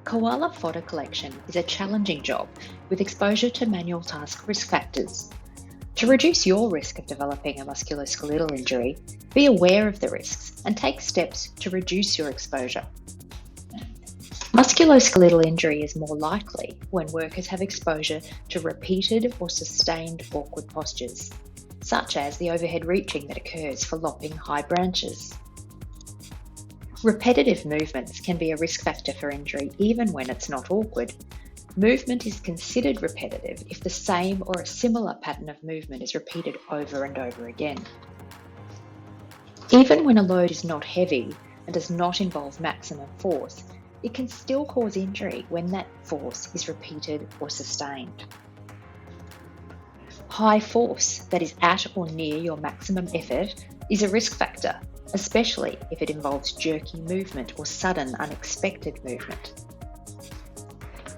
Koala fodder collection is a challenging job with exposure to manual task risk factors. To reduce your risk of developing a musculoskeletal injury, be aware of the risks and take steps to reduce your exposure. Musculoskeletal injury is more likely when workers have exposure to repeated or sustained awkward postures, such as the overhead reaching that occurs for lopping high branches. Repetitive movements can be a risk factor for injury even when it's not awkward. Movement is considered repetitive if the same or a similar pattern of movement is repeated over and over again. Even when a load is not heavy and does not involve maximum force, it can still cause injury when that force is repeated or sustained. High force that is at or near your maximum effort is a risk factor, especially if it involves jerky movement or sudden unexpected movement.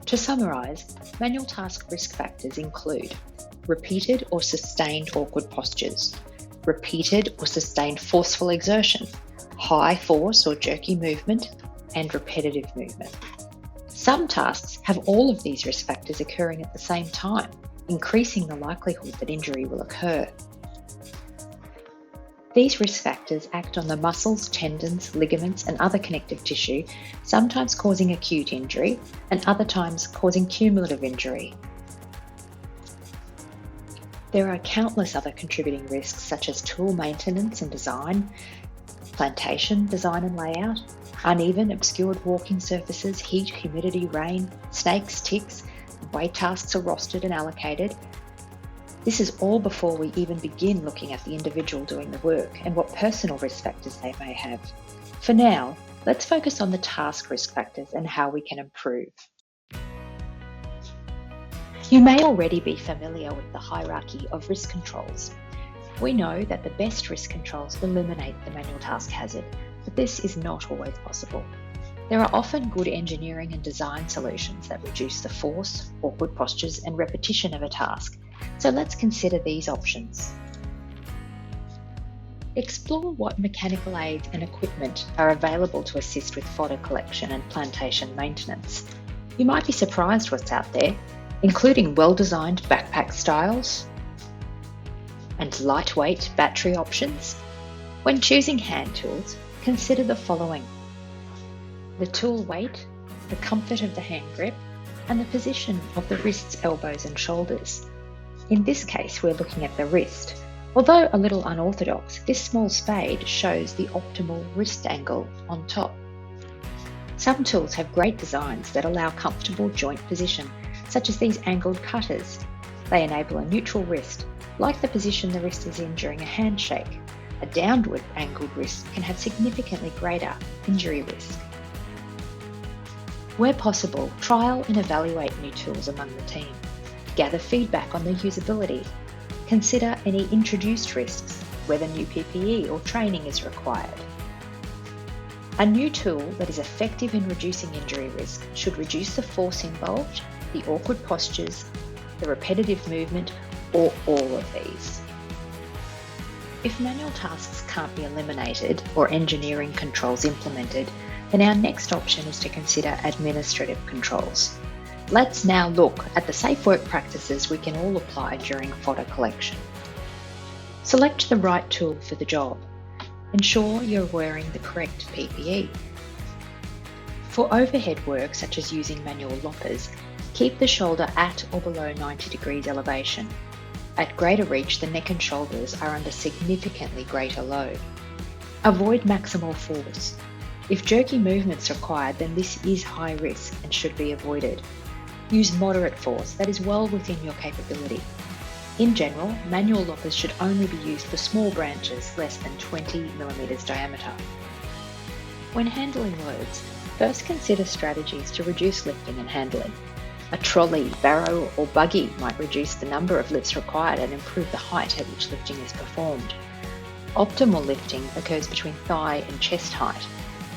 To summarise, manual task risk factors include repeated or sustained awkward postures, repeated or sustained forceful exertion, high force or jerky movement, and repetitive movement. Some tasks have all of these risk factors occurring at the same time, increasing the likelihood that injury will occur. These risk factors act on the muscles, tendons, ligaments, and other connective tissue, sometimes causing acute injury and other times causing cumulative injury. There are countless other contributing risks such as tool maintenance and design, plantation design and layout, uneven, obscured walking surfaces, heat, humidity, rain, snakes, ticks, the way tasks are rostered and allocated. This is all before we even begin looking at the individual doing the work and what personal risk factors they may have. For now, let's focus on the task risk factors and how we can improve. You may already be familiar with the hierarchy of risk controls. We know that the best risk controls eliminate the manual task hazard, but this is not always possible. There are often good engineering and design solutions that reduce the force, awkward postures, and repetition of a task. So let's consider these options. Explore what mechanical aids and equipment are available to assist with fodder collection and plantation maintenance. You might be surprised what's out there, including well-designed backpack styles and lightweight battery options. When choosing hand tools, consider the following: the tool weight, the comfort of the hand grip, and the position of the wrists, elbows, and shoulders. In this case, we're looking at the wrist. Although a little unorthodox, this small spade shows the optimal wrist angle on top. Some tools have great designs that allow comfortable joint position, such as these angled cutters. They enable a neutral wrist, like the position the wrist is in during a handshake. A downward angled wrist can have significantly greater injury risk. Where possible, trial and evaluate new tools among the team. Gather feedback on their usability. Consider any introduced risks, whether new PPE or training is required. A new tool that is effective in reducing injury risk should reduce the force involved, the awkward postures, the repetitive movement, or all of these. If manual tasks can't be eliminated or engineering controls implemented, then our next option is to consider administrative controls. Let's now look at the safe work practices we can all apply during fodder collection. Select the right tool for the job. Ensure you're wearing the correct PPE. For overhead work, such as using manual loppers, keep the shoulder at or below 90 degrees elevation. At greater reach, the neck and shoulders are under significantly greater load. Avoid maximal force. If jerky movements are required, then this is high risk and should be avoided. Use moderate force that is well within your capability. In general, manual loppers should only be used for small branches less than 20 mm diameter. When handling loads, first consider strategies to reduce lifting and handling. A trolley, barrow, or buggy might reduce the number of lifts required and improve the height at which lifting is performed. Optimal lifting occurs between thigh and chest height,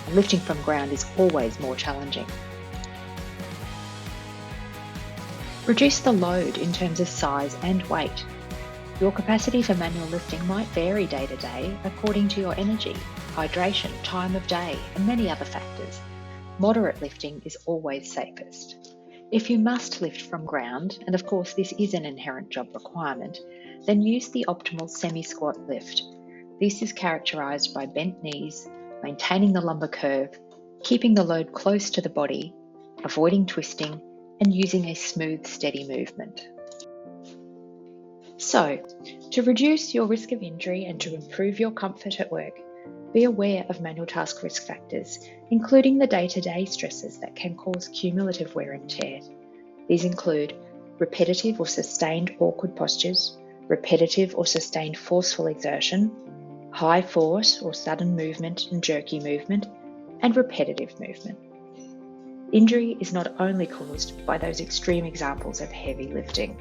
and lifting from ground is always more challenging. Reduce the load in terms of size and weight. Your capacity for manual lifting might vary day to day according to your energy, hydration, time of day, and many other factors. Moderate lifting is always safest. If you must lift from ground, and of course this is an inherent job requirement, then use the optimal semi-squat lift. This is characterised by bent knees, maintaining the lumbar curve, keeping the load close to the body, avoiding twisting, and using a smooth, steady movement. So, to reduce your risk of injury and to improve your comfort at work, be aware of manual task risk factors, including the day-to-day stresses that can cause cumulative wear and tear. These include repetitive or sustained awkward postures, repetitive or sustained forceful exertion, high force or sudden movement and jerky movement, and repetitive movement. Injury is not only caused by those extreme examples of heavy lifting.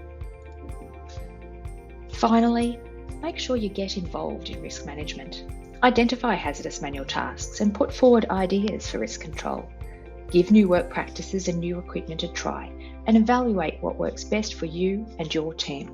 Finally, make sure you get involved in risk management. Identify hazardous manual tasks and put forward ideas for risk control. Give new work practices and new equipment a try and evaluate what works best for you and your team.